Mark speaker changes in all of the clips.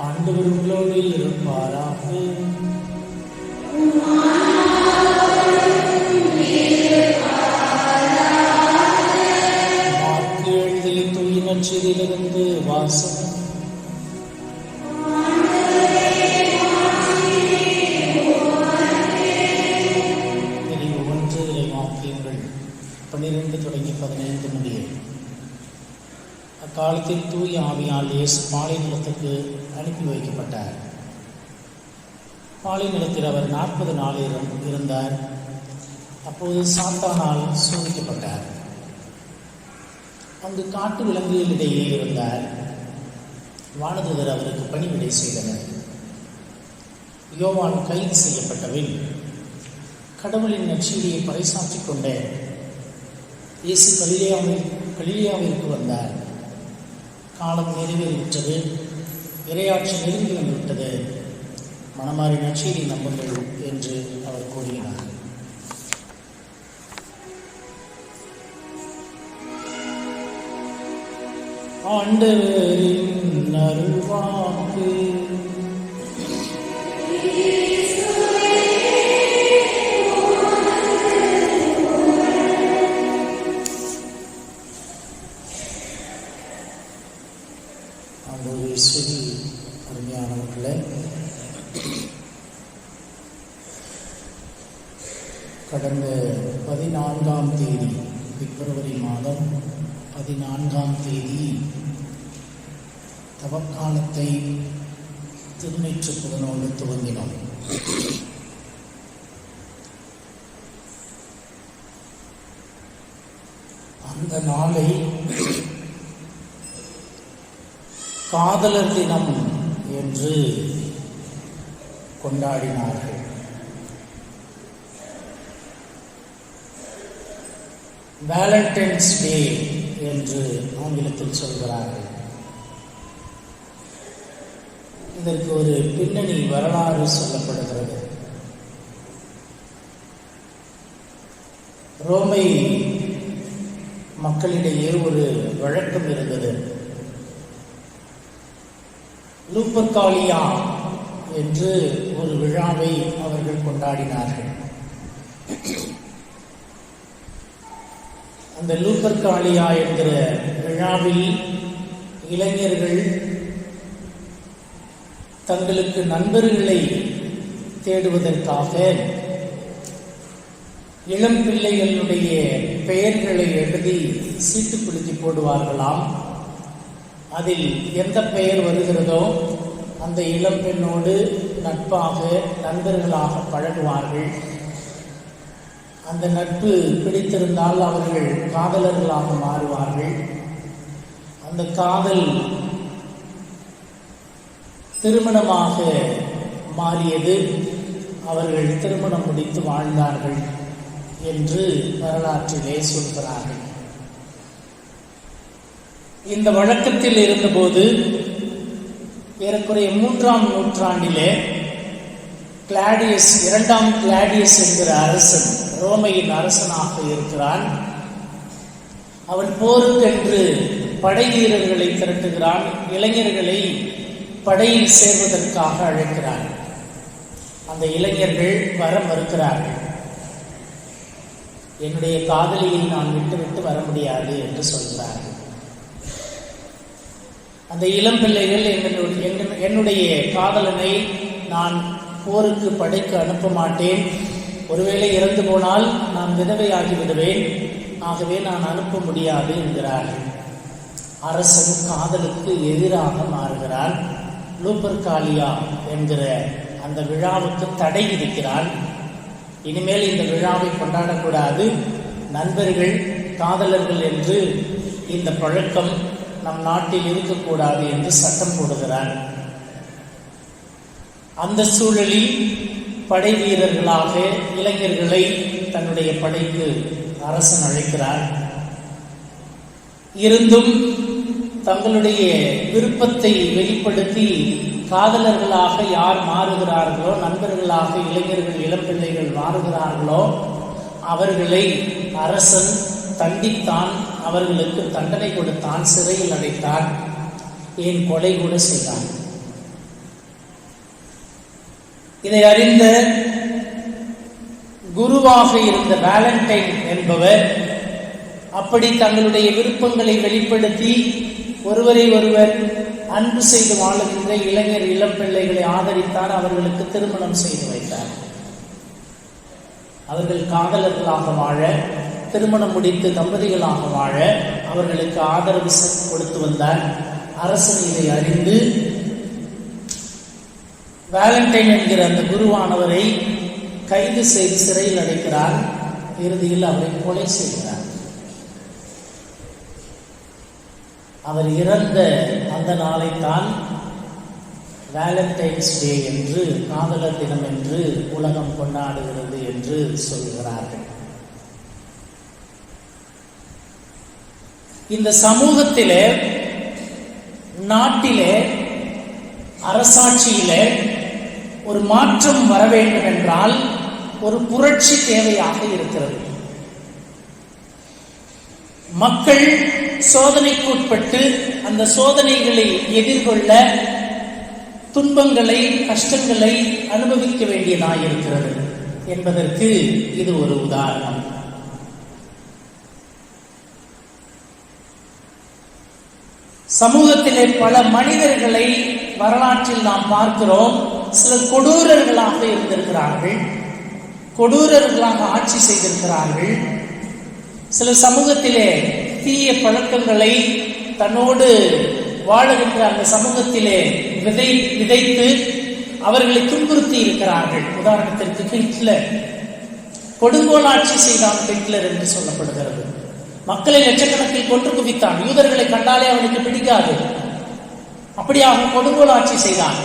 Speaker 1: ஆண்டவர் உங்களோடு இருப்பாராக. மார்க்கு எழுதிய தூய நற்செய்தியிலிருந்து வாசகம். பிரிவு 1 இறைவாக்கியங்கள் 12 தொடங்கி 15 முடிய. அக்காலத்தில் தூய ஆவியால் இயேசு பாலை நிலத்துக்கு அனுப்பி வைக்கப்பட்டார். பாலை நிலத்தில் அவர் 40 நாள் இருந்தார். அப்போது சாத்தானால் சோதிக்கப்பட்டார். அங்கு காட்டு விலங்குகளிடையே இருந்தார். வானதூதர் அவருக்கு பணிவிடை செய்தனர். யோவான் கைது செய்யப்பட்டபின் கடவுளின் நற்செய்தியை பறைசாற்றிக் கொண்ட இயேசு கலிலேயாவிற்கு வந்தார். காலம் நிறைவேறிவிட்டது, இறையாட்சி நெருங்கி வந்துவிட்டது, மனமாறி நற்செய்தி நம்புங்கள் என்று அவர் கூறினார். ஆண்டவரின் அருள்வாக்கு. அருமையானவர்களே, கடந்த 14ஆம் தேதி, பிப்ரவரி மாதம் 14ஆம் தேதி தவக்காலத்தை திருநீற்று புதனோடு துவங்கினோம். அந்த நாளை காதலர் தினம் என்று கொண்டாடினார்கள். வேலண்டைன்ஸ் டே என்று ஆங்கிலத்தில் சொல்கிறார்கள். இதற்கு ஒரு பின்னணி வரலாறு சொல்லப்படுகிறது. ரோமை மக்களிடையே ஒரு வழக்கம் இருந்தது. லூப்பர்காலியா என்று ஒரு விழாவை அவர்கள் கொண்டாடினார்கள். அந்த லூப்பர்காலியா என்கிற விழாவில் இளைஞர்கள் தங்களுக்கு நண்பர்களை தேடுவதற்காக இளம் பிள்ளைகளுடைய பெயர்களை எழுதி சீட்டு குலுக்கி போடுவார்களாம். அதில் எந்த பெயர் வருகிறதோ அந்த இளம் பெண்ணோடு நட்பாக நண்பர்களாக பழகுவார்கள். அந்த நட்பு பிடித்திருந்தால் அவர்கள் காதலர்களாக மாறுவார்கள். அந்த காதல் திருமணமாக மாறியது. அவர்கள் திருமணம் முடித்து வாழ்ந்தார்கள் என்று வரலாற்றிலே சொல்கிறார்கள். இந்த வழக்கத்தில் இருந்தபோது ஏறக்குறைய 3ஆம் நூற்றாண்டிலே கிளாடியஸ், 2ஆம் கிளாடியஸ் என்கிற அரசன், ரோமையின் அரசனாக இருக்கிறான். அவன் போருக்கென்று படை வீரர்களை திரட்டுகிறான். இளைஞர்களை படையில் சேர்வதற்காக அழைக்கிறான். அந்த இளைஞர்கள் வர மறுக்கிறார்கள். என்னுடைய காதலியை நான் விட்டு வர முடியாது என்று சொல்கிறார்கள். அந்த இளம் பிள்ளைகள் என்னுடைய காதலனை நான் போருக்கு படைக்கு அனுப்ப மாட்டேன், ஒருவேளை இறந்து போனால் நான் விதவையாகி விடுவேன், ஆகவே நான் அனுப்ப முடியாது என்கிறார்கள். அரசன் காதலுக்கு எதிராக மாறுகிறான். லூப்பர்காலியா என்கிற அந்த விழாவுக்கு தடை விதிக்கிறான். இனிமேல் இந்த விழாவை கொண்டாடக்கூடாது, நண்பர்கள் காதலர்கள் என்று இந்த பழக்கம் நம் நாட்டில் இருக்கக்கூடாது என்று சட்டம் போடுகிறார். அந்த சூழலில் படை வீரர்களாக இளைஞர்களை தன்னுடைய படைக்கு அரசன் அழைக்கிறார். இருந்தும் தங்களுடைய விருப்பத்தை வெளிப்படுத்தி காதலர்களாக யார் மாறுகிறார்களோ, நண்பர்களாக இளைஞர்கள் இளம்பிள்ளைகள் மாறுகிறார்களோ அவர்களை அரசன் தண்டித்தான், அவர்களுக்கு தண்டனை கொடுத்தான், சிறையில் அடைத்தான், ஏன் கொலை கூட செய்தான். இதை அறிந்த குருவாக இருந்த வேலண்டைன் என்பவர் அப்படி தங்களுடைய விருப்பங்களை வெளிப்படுத்தி ஒருவரை ஒருவர் அன்பு செய்து வாழுகின்ற இளைஞர் இளம் பிள்ளைகளை ஆதரித்தார். அவர்களுக்கு திருமணம் செய்து வைத்தார். அவர்கள் காதலர்களாக வாழ, திருமணம் முடித்து தம்பதிகளாக வாழ அவர்களுக்கு ஆதரவு கொடுத்து வந்தார். அரசன் இதை அறிந்து வேலண்டைன் என்கிற அந்த குருவானவரை கைது செய்து சிறையில் அடைக்கிறார். இறுதியில் அவரை கொலை செய்கிறார். அவர் இறந்த அந்த நாளைத்தான் வேலண்டைன்ஸ் டே என்று, காதலர் தினம் என்று உலகம் கொண்டாடுகிறது என்று சொல்கிறார்கள். இந்த சமூகத்திலே, நாட்டிலே, அரசாட்சியிலே ஒரு மாற்றம் வர வேண்டும் என்றால் ஒரு புரட்சி தேவையாக இருக்கிறது. மக்கள் சோதனைக்குட்பட்டு அந்த சோதனைகளை எதிர்கொள்ள துன்பங்களை, கஷ்டங்களை அனுபவிக்க வேண்டியதாயிருக்கிறது என்பதற்கு இது ஒரு உதாரணம். சமூகத்திலே பல மனிதர்களை வரலாற்றில் நாம் பார்க்கிறோம். சிலர் கொடூரர்களாக இருந்திருக்கிறார்கள், கொடூரர்களாக ஆட்சி செய்திருக்கிறார்கள். சில சமூகத்திலே தீய பழக்கங்களை தன்னோடு வாழுகின்ற அந்த சமூகத்திலே விதைத்து அவர்களை துன்புறுத்தி இருக்கிறார்கள். உதாரணத்திற்கு ஹிட்லர், கொடுங்கோல் ஆட்சி செய்தான் ஹிட்லர் என்று சொல்லப்படுகிறது. மக்களை லட்சக்கணக்கில் கொன்று குவித்தான். யூதர்களை கண்டாலே அவனுக்கு பிடிக்காது. அப்படியாக கொடுங்கோல் ஆட்சி செய்தான்.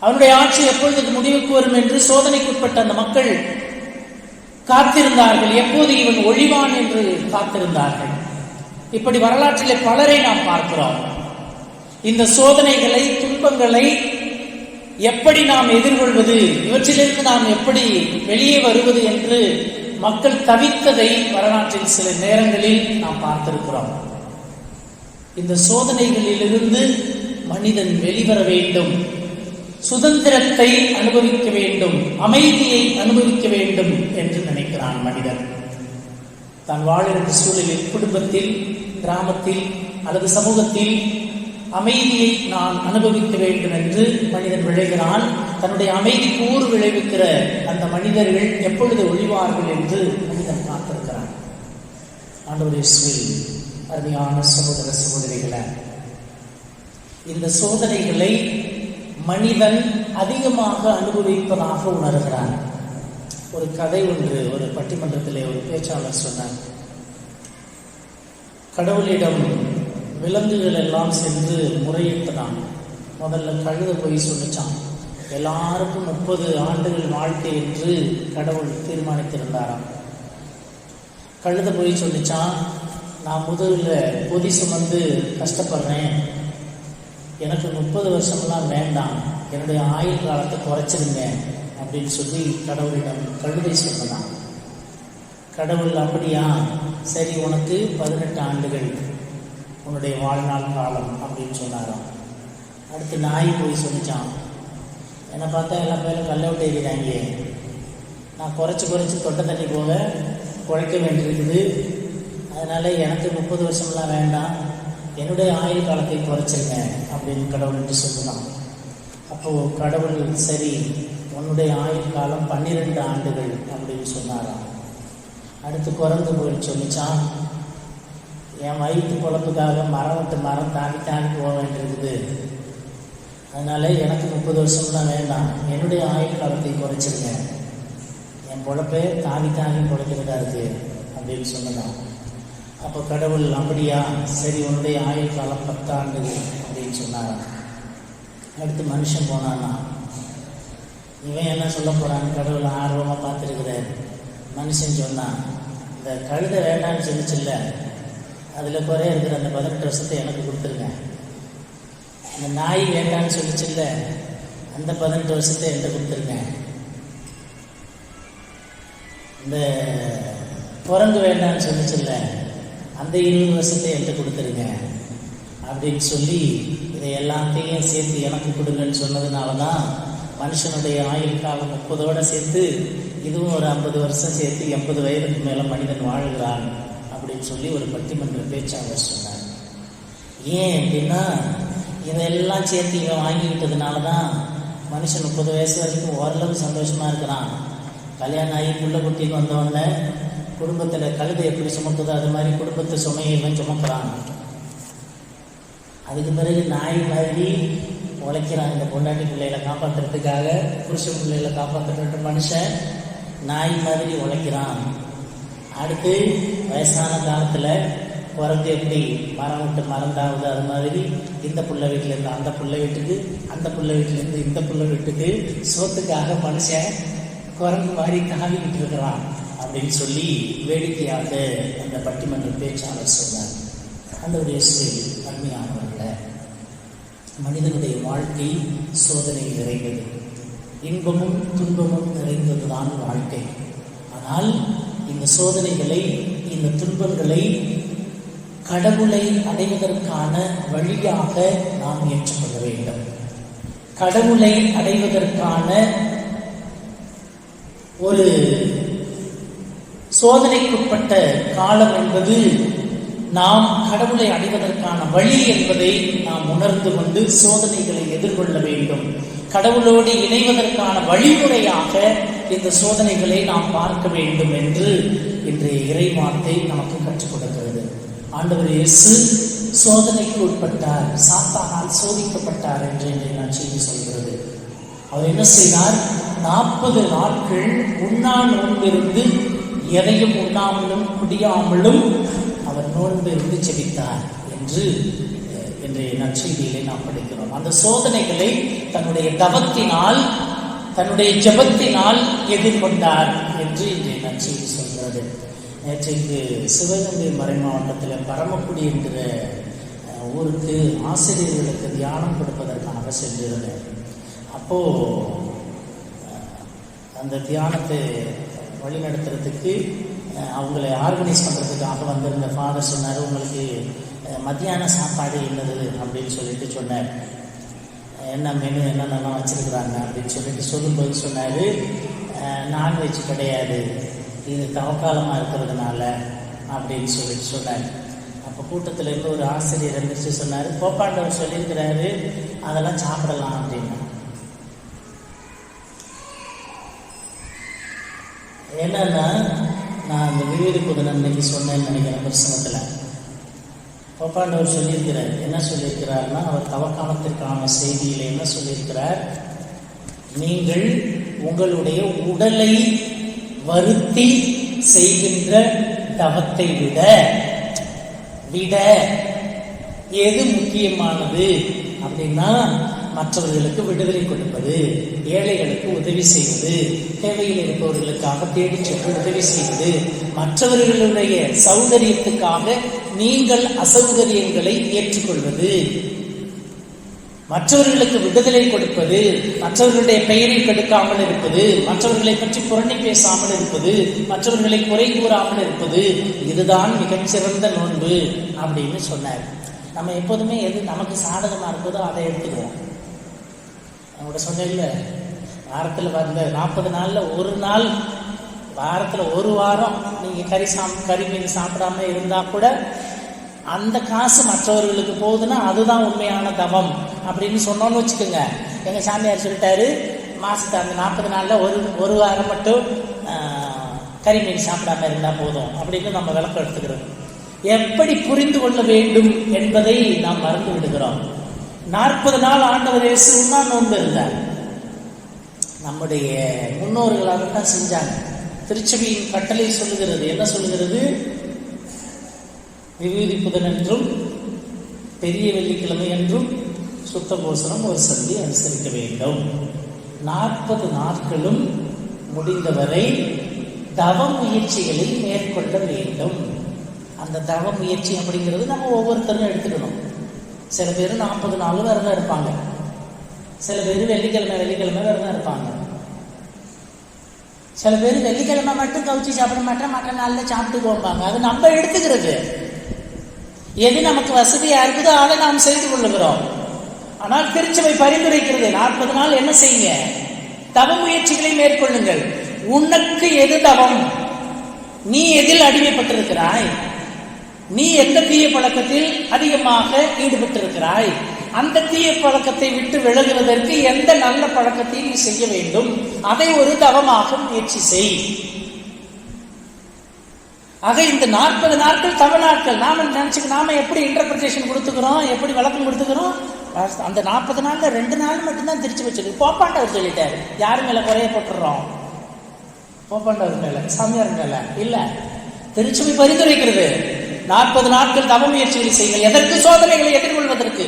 Speaker 1: அவனுடைய ஆட்சி எப்பொழுது முடிவுக்கு வரும் என்று சோதனைக்குட்பட்ட அந்த மக்கள் காத்திருந்தார்கள். எப்போது இவன் ஒழிவான் என்று காத்திருந்தார்கள். இப்படி வரலாற்றிலே பலரை நாம் பார்க்கிறோம். இந்த சோதனைகளை, துன்பங்களை எப்படி நாம் எதிர்கொள்வது, இவற்றிலிருந்து நாம் எப்படி வெளியே வருவது என்று மக்கள் தவித்ததை வரலாற்றில் சில நேரங்களில் நாம் பார்த்திருக்கிறோம். இந்த சோதனைகளிலிருந்து மனிதன் வெளிவர வேண்டும், சுதந்திரத்தை அனுபவிக்க வேண்டும், அமைதியை அனுபவிக்க வேண்டும் என்று நினைக்கிறான் மனிதன். தான் வாழ்கின்ற சூழலில், குடும்பத்தில், கிராமத்தில் அல்லது சமூகத்தில் அமைதியை நான் அனுபவிக்க வேண்டும் என்று மனிதன் விளைகிறான். தன்னுடைய அமைதிக்கு ஊறு விளைவிக்கிற அந்த மனிதர்கள் எப்பொழுது ஒழிவார்கள் என்று மனிதன் காத்திருக்கிறான். ஆண்டவரே இயேசுவே, அருமையான சகோதர சகோதரிகளே, இந்த சோதனைகளை மனிதன் அதிகமாக அனுபவிப்பதாக உணர்கிறான். ஒரு கதை ஒன்று ஒரு பட்டிமன்றத்திலே ஒரு பேச்சாளர் சொன்னார். கடவுளிடம் விலங்குகள் எல்லாம் சென்று முறையிட்டதான். முதல்ல கழுத போய் சொல்லிச்சான், எல்லாருக்கும் 30 ஆண்டுகள் வாழ்க்கை என்று கடவுள் தீர்மானித்திருந்தாராம். கழுத போய் சொல்லிச்சான், நான் முதல்ல பொதி சுமந்து கஷ்டப்படுறேன், எனக்கு 30 வருஷம்லாம் வேண்டாம், என்னுடைய ஆயுள் காலத்தை குறைச்சிருங்க அப்படின்னு சொல்லி கடவுளிடம் கழுதை சொன்னதான். கடவுள் அப்படியா, சரி உனக்கு 18 ஆண்டுகள் உன்னுடைய வாழ்நாள் காலம் அப்படின்னு சொன்னாராம். அடுத்து நாய் போய் சொல்லிச்சான், என்னை பார்த்தா எல்லா பேரும் கல்லை விட்டு எறிகிறாங்க, நான் குறைச்சி தொட்டை தண்ணி போக குழைக்க வேண்டியிருக்குது, அதனால எனக்கு 30 வருஷம்லாம் வேண்டாம், என்னுடைய ஆயுள் காலத்தை குறைச்சிருங்க அப்படின்னு கடவுள்கிட்ட சொல்லலாம். அப்போது கடவுள் சரி உன்னுடைய ஆயுள் காலம் 12 ஆண்டுகள் அப்படின்னு சொன்னாராம். அடுத்து குறைந்து போய் சொல்லிச்சான், என் வயிற்று பொழப்புக்காக மரம் விட்டு மரம் தாண்டி போக வேண்டியிருக்குது, அதனால எனக்கு 30 வருஷம்லாம் வேண்டாம், என்னுடைய ஆயுள் காலத்தை குறைச்சிருங்க, என் பொழப்பே தாண்டி பொழைக்கிறதா இருக்கு அப்படின்னு சொன்னதான். அப்போ கடவுள் அப்படியா, சரி உன்னுடைய ஆயுள் காலம் 10 ஆண்டுகள் அப்படின்னு சொன்னாராம். அடுத்து மனுஷன் போனான்னா, இவன் என்ன சொல்ல போறான்னு கடவுள் ஆர்வமாக பார்த்துருக்கிறார். மனுஷன் சொன்னான், இந்த கழுதை வேண்டான்னு சொல்லிச்சுல்ல, அதில் குறைய இருக்கிற அந்த 18 வருஷத்தை எனக்கு கொடுத்துருங்க. இந்த நாய் வேண்டான்னு சொல்லிச்சுல்ல, அந்த 18 வருஷத்தை என்கிட்ட கொடுத்துருங்க. இந்த குரங்கு வேண்டான்னு சொல்லிச்சுல்ல, அந்த 20 வருஷத்தை என்கிட்ட கொடுத்துருங்க அப்படின்னு சொல்லி இதை எல்லாத்தையும் சேர்த்து எனக்கு கொடுங்கன்னு சொன்னதுனால தான் மனுஷனுடைய ஆயுள் காலம் 30 சேர்த்து இதுவும் ஒரு 50 வருஷம் சேர்த்து 80 வயதுக்கு மேலே மனிதன் வாழ்கிறான் அப்படின்னு சொல்லி ஒரு பட்டிமன்ற பேச்சாளர் சொன்னார். ஏன் அப்படின்னா இதெல்லாம் சேர்த்து இவன் வாங்கிக்கிட்டதுனால தான் மனுஷன் 30 வயசு வரைக்கும் ஓரளவு சந்தோஷமாக இருக்கிறான். கல்யாணம் ஆகி புள்ள குட்டின்னு வந்தவொடனே குடும்பத்தில் கழுதை எப்படி சுமக்குதோ அது மாதிரி குடும்பத்தை சுமையை இவன் சுமக்கிறான். அதுக்கு பிறகு நாய் மாதிரி உழைக்கிறான். இந்த பொண்டாட்டி பிள்ளைகளை காப்பாற்றுறதுக்காக, புருஷன் பிள்ளைகளை காப்பாற்றுற மனுஷன் நாய் மாதிரி உழைக்கிறான். அடுத்து வயசான காலத்தில் பிறகு எப்படி மரம் விட்டு மறந்தாவது அது மாதிரி இந்த புள்ள வீட்டிலேருந்து அந்த புள்ள வீட்டுக்கு, அந்த புள்ள வீட்டிலேருந்து இந்த புள்ள வீட்டுக்கு சோத்துக்காக மனுஷன் குரங்கு மாதிரி தாவிக்கிட்டு இருக்கிறான் அப்படின்னு சொல்லி வேடிக்கையாக அந்த பட்டிமன்ற பேச்சாளர் சொன்னார். அந்த ஒரு அருமையானவர்கள, மனிதனுடைய வாழ்க்கை சோதனை நிறைந்தது. இன்பமும் துன்பமும் நிறைந்ததுதான் வாழ்க்கை. ஆனால் இந்த சோதனைகளை, இந்த துன்பங்களை கடவுளை அடைவதற்கான வழியாக நாம் ஏற்றுக்கொள்ள வேண்டும். கடவுளை அடைவதற்கான ஒரு சோதனைக்குட்பட்ட காலம் என்பது நாம் கடவுளை அடைவதற்கான வழி என்பதை நாம் உணர்ந்து கொண்டு சோதனைகளை எதிர்கொள்ள வேண்டும். கடவுளோடு இணைவதற்கான வழிமுறையாக இந்த சோதனைகளை நாம் பார்க்க வேண்டும் என்று இன்றைய இறைவார்த்தை நமக்கு கற்றுக் கொடுக்கிறது. ஆண்டவர் இயேசு சோதனைக்கு உட்பட்டார், சாத்தானால் சோதிக்கப்பட்டார் என்று இன்றைய நற்செய்தி சொல்கிறது. அவர் என்ன செய்தார்? 40 நாட்கள் உண்ணா நோன்பிருந்து எதையும் உண்ணாமலும் குடியாமலும் அவர் நோன்பிருந்து ஜெபித்தார் என்று இன்றைய நற்செய்தியிலே நாம் படிக்கிறோம். அந்த சோதனைகளை தன்னுடைய தவத்தினால், தன்னுடைய ஜெபத்தினால் எதிர்கொண்டார் என்று இன்றைய நற்செய்தி சொல்கிறது. நேற்றைக்கு சிவகங்கை மறை மாவட்டத்தில் பரமக்குடி என்கிற ஊருக்கு ஆசிரியர்களுக்கு தியானம் கொடுப்பதற்காக சென்றிருந்தேன். அப்போது அந்த தியானத்தை வழிநடத்துறதுக்கு அவங்களை ஆர்கனைஸ் பண்ணுறதுக்காக வந்திருந்த ஃபாதர் சொன்னார், உங்களுக்கு மத்தியான சாப்பாடு என்னது அப்படின்னு சொல்லிட்டு சொன்னார். என்ன மெனு என்னென்னலாம் வச்சுருக்குறாங்க அப்படின்னு சொல்லிட்டு சொல்லும்போது சொன்னார், நான்வெஜ் கிடையாது, இது தவக்காலமாக இருக்கிறதுனால அப்படின்னு சொல்லிட்டு சொன்னார். அப்போ கூட்டத்தில் இருந்து ஒரு ஆசிரியர் இருந்துச்சு சொன்னார், போப்பாண்டவர் சொல்லியிருக்கிறாரு அதெல்லாம் சாப்பிடலாம் அப்படின்னு. என்னன்னா, நான் அந்த விவேதி புதன் அன்னைக்கு சொன்னேன்னு நினைக்கிறேன் பிரசங்கத்தில். போப்பாண்டவர் சொல்லியிருக்கிறார். என்ன சொல்லியிருக்கிறார்னா, அவர் தவக்காலத்திற்கான செய்தியில் என்ன சொல்லியிருக்கிறார்? நீங்கள் உங்களுடைய உடலை வருத்தி செய்கின்ற தவத்தை விட எது முக்கியமானது அப்படின்னா, மற்றவர்களுக்கு விடுதலை கொடுப்பது, ஏழைகளுக்கு உதவி செய்வது, தேவையில் இருப்பவர்களுக்காக தேடி சென்று உதவி செய்வது, மற்றவர்களுடைய சௌகரியத்துக்காக நீங்கள் அசௌகரியங்களை ஏற்றுக்கொள்வது, மற்றவர்களுக்கு விடுதலை கொடுப்பது, மற்றவர்களுடைய பெயரை கெடுக்காமல் இருப்பது, மற்றவர்களை பற்றி புரணி பேசாமல் இருப்பது, மற்றவர்களை குறை கூறாமல் இருப்பது, இதுதான் மிகச்சிறந்த நோன்பு அப்படின்னு சொன்னார். நம்ம எப்போதுமே எது நமக்கு சாதகமாக இருப்பதோ அதை எடுத்துக்குவோம். அவங்கள்ட்ட சொன்னேன்ல, வாரத்தில் வந்த 40 நாளில் ஒரு நாள், வாரத்தில் ஒரு வாரம் நீங்கள் கறி மீன் சாப்பிடாம இருந்தால் கூட அந்த காசு மற்றவர்களுக்கு போகுதுன்னா அதுதான் உண்மையான தவம் அப்படின்னு சொன்னோன்னு வச்சுக்கோங்க. எங்கள் சாமியார் சொல்லிட்டாரு, மாதத்தை அந்த 40 நாளில் ஒரு வாரம் மட்டும் கறி மீன் சாப்பிடாம இருந்தால் போதும் அப்படின்னு நம்ம விளக்கம் எடுத்துக்கிறோம். எப்படி புரிந்து கொள்ள வேண்டும் என்பதை நாம் மறந்து விடுகிறோம். 40 நாள் ஆண்டவர் இயேசு உண்ணா நோன்பு இருந்தார். நம்முடைய முன்னோர்கள் அதைத்தான் செஞ்சாங்க. திருச்சபையின் கட்டளை சொல்லுகிறது. என்ன சொல்லுகிறது? விபூதி புதன் என்றும் பெரிய வெள்ளிக்கிழமை என்றும் சுத்த போசனம் ஒரு சந்தி அனுசரிக்க வேண்டும். 40 நாட்களும் முடிந்தவரை தவ முயற்சிகளை மேற்கொள்ள வேண்டும். அந்த தவ முயற்சி அப்படிங்கிறது நம்ம ஒவ்வொருத்தரும் எடுத்துக்கணும். சில பேர் 40 நாள் விரதம் இருப்பாங்க, சில பேர் வெள்ளிக்கிழமை விரதம் இருப்பாங்க, சில பேர் வெள்ளிக்கிழமை மட்டும் கவுச்சி சாப்பிட மாட்டேன், மற்ற நாளில் சாப்பிட்டு போவாங்க. அது நம்ம எடுத்துக்கிறது. எது நமக்கு வசதியா இருக்குதோ அதை நாம் செய்து கொள்ளுகிறோம். ஆனால் திருச்சபை பரிந்துரைக்கிறது, 40 நாள் என்ன செய்யுங்க? தவ முயற்சிகளை மேற்கொள்ளுங்கள். உனக்கு எது தவம்? நீ எதில் அடிமைப்பட்டிருக்கிறாய்? நீ எந்த தீய பழக்கத்தில் அதிகமாக ஈடுபட்டிருக்கிறாய்? அந்த தீய பழக்கத்தை விட்டு விலகுவதற்கு எந்த நல்ல பழக்கத்தை நீ செய்ய வேண்டும்? அதை ஒரு தவமாக முயற்சி செய். ஆக இந்த 40 நாட்கள் தவ நாட்கள். நாம எப்படி இன்டர்பிரேஷன் கொடுத்துக்கிறோம், எப்படி விளக்கம் கொடுத்துக்கிறோம்? அந்த 40 நாள்ல 2 நாள் மட்டும்தான் திருச்சி வச்சிருக்கு. போப்பாண்டவர் சொல்லிட்டாரு. யாரு மேல குறைய போட்டுறோம்? போப்பாண்டவர் மேல, சாமியார் மேல இல்ல. திருச்சுவை பரிந்துரைக்கிறது 40 நாட்கள் தவ முயற்சிகளை செய்யுங்கள். எதற்கு? சோதனைகளை எதிர்கொள்வதற்கு.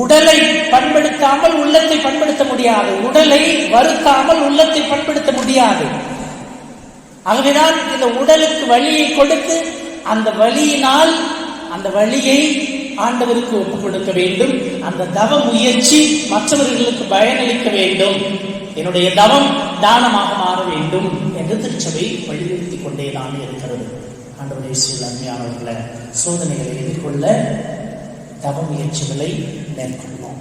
Speaker 1: உடலை பண்படுத்தாமல் உள்ளத்தை பண்படுத்த முடியாது. உடலை வருத்தாமல் உள்ளத்தை பண்படுத்த முடியாது. ஆகவேதான் இந்த உடலுக்கு வலியை கொடுத்து அந்த வலியினால் அந்த வலியை ஆண்டவருக்கு ஒப்புக் கொடுக்க வேண்டும். அந்த தவ முயற்சி மற்றவர்களுக்கு பயனளிக்க வேண்டும். என்னுடைய தவம் தானமாக மாற வேண்டும் என்று திருச்சபை வலியுறுத்திக் கொண்டேதான் இருக்கிறது. ஆண்டவருடைய அருமையானவர்கள, சோதனைகளை எதிர்கொள்ள தவ முயற்சிகளை மேற்கொள்வோம்.